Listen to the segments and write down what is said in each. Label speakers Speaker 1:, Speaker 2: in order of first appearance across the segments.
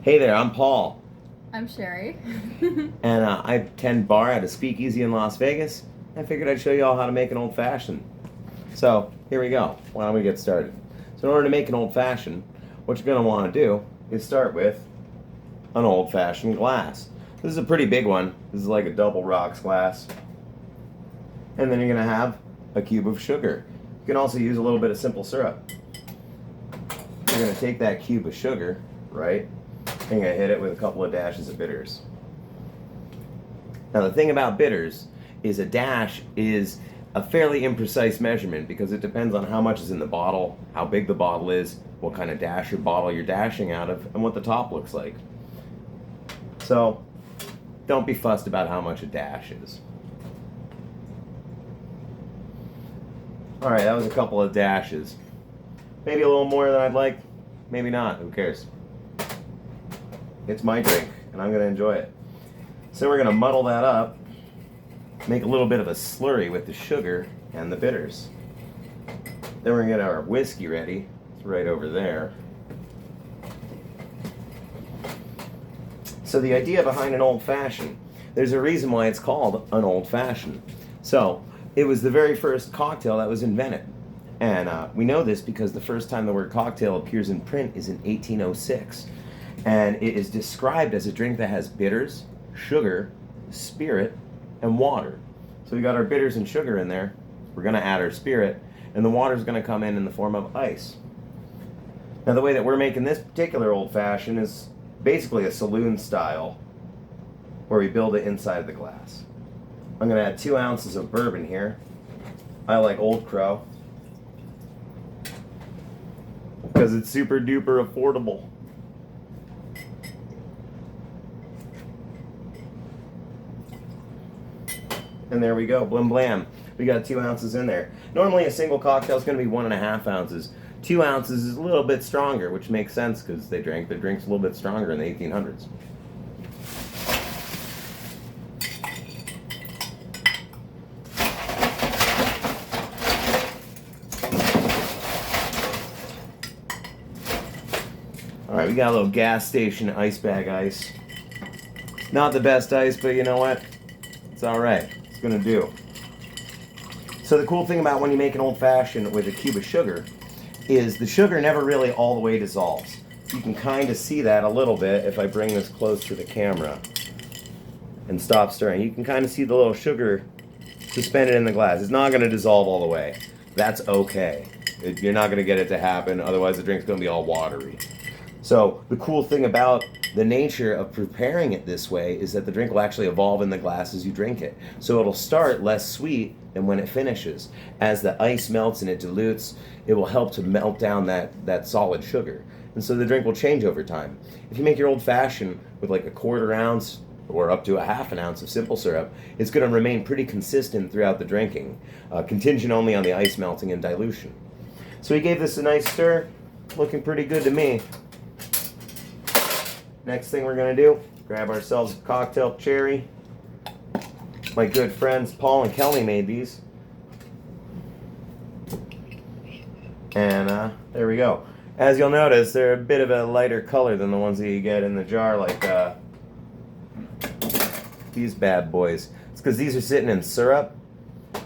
Speaker 1: Hey there, I'm Paul,
Speaker 2: I'm Sherry.
Speaker 1: and I tend bar at a speakeasy in Las Vegas. I figured I'd show you all how to make an old fashioned. So here we go. Why don't we get started? So in order to make an old fashioned, what you're going to want to do is start with an old fashioned glass. This is a pretty big one. This is like a double rocks glass. And then you're going to have a cube of sugar. You can also use a little bit of simple syrup. You're going to take that cube of sugar, right? And you're going to hit it with a couple of dashes of bitters. Now the thing about bitters is a dash is a fairly imprecise measurement because it depends on how much is in the bottle, how big the bottle is, what kind of dash or bottle you're dashing out of, and what the top looks like. So don't be fussed about how much a dash is. Alright, that was a couple of dashes. Maybe a little more than I'd like, maybe not, who cares? It's my drink, and I'm going to enjoy it. So we're going to muddle that up, make a little bit of a slurry with the sugar and the bitters. Then we're going to get our whiskey ready. It's right over there. So the idea behind an old-fashioned, there's a reason why it's called an old-fashioned. So it was the very first cocktail that was invented. And we know this because the first time the word cocktail appears in print is in 1806. And it is described as a drink that has bitters, sugar, spirit, and water. So we got our bitters and sugar in there. We're going to add our spirit, and the water is going to come in the form of ice. Now the way that we're making this particular old-fashioned is basically a saloon style, where we build it inside the glass. I'm going to add 2 ounces of bourbon here. I like Old Crow because it's super duper affordable. And there we go, blim blam. We got 2 ounces in there. Normally a single cocktail is going to be 1.5 ounces. 2 ounces is a little bit stronger, which makes sense because they drank their drinks a little bit stronger in the 1800s. Alright, we got a little gas station ice bag ice. Not the best ice, but you know what? It's alright. It's gonna do. So the cool thing about when you make an old-fashioned with a cube of sugar is the sugar never really all the way dissolves. You can kind of see that a little bit if I bring this close to the camera and stop stirring. You can kind of see the little sugar suspended in the glass. It's not going to dissolve all the way. That's okay. You're not going to get it to happen, otherwise the drink's going to be all watery. So the cool thing about the nature of preparing it this way is that the drink will actually evolve in the glass as you drink it. So it'll start less sweet than when it finishes. As the ice melts and it dilutes, it will help to melt down that solid sugar. And so the drink will change over time. If you make your old-fashioned with like a 1/4 ounce or up to a 1/2 ounce of simple syrup, it's going to remain pretty consistent throughout the drinking, contingent only on the ice melting and dilution. So we gave this a nice stir, looking pretty good to me. Next thing we're going to do, grab ourselves a cocktail cherry. My good friends Paul and Kelly made these. And there we go. As you'll notice, they're a bit of a lighter color than the ones that you get in the jar, like these bad boys. It's because these are sitting in syrup,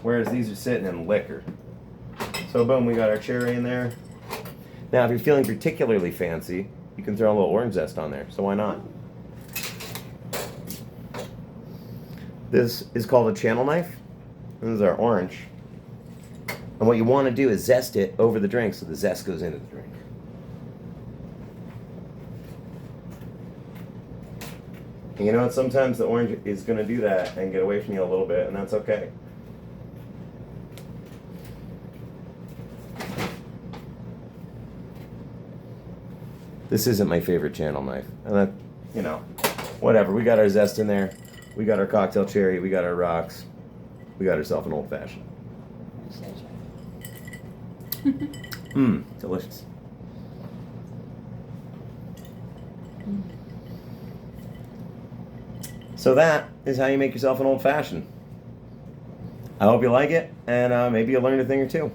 Speaker 1: whereas these are sitting in liquor. So boom, we got our cherry in there. Now if you're feeling particularly fancy, you can throw a little orange zest on there, so why not? This is called a channel knife. This is our orange. And what you want to do is zest it over the drink so the zest goes into the drink. And you know what? Sometimes the orange is going to do that and get away from you a little bit, and that's okay. This isn't my favorite channel knife. And that, you know, whatever. We got our zest in there. We got our cocktail cherry. We got our rocks. We got ourselves an old-fashioned. Mmm, delicious. So that is how you make yourself an old-fashioned. I hope you like it, and maybe you'll learn a thing or two.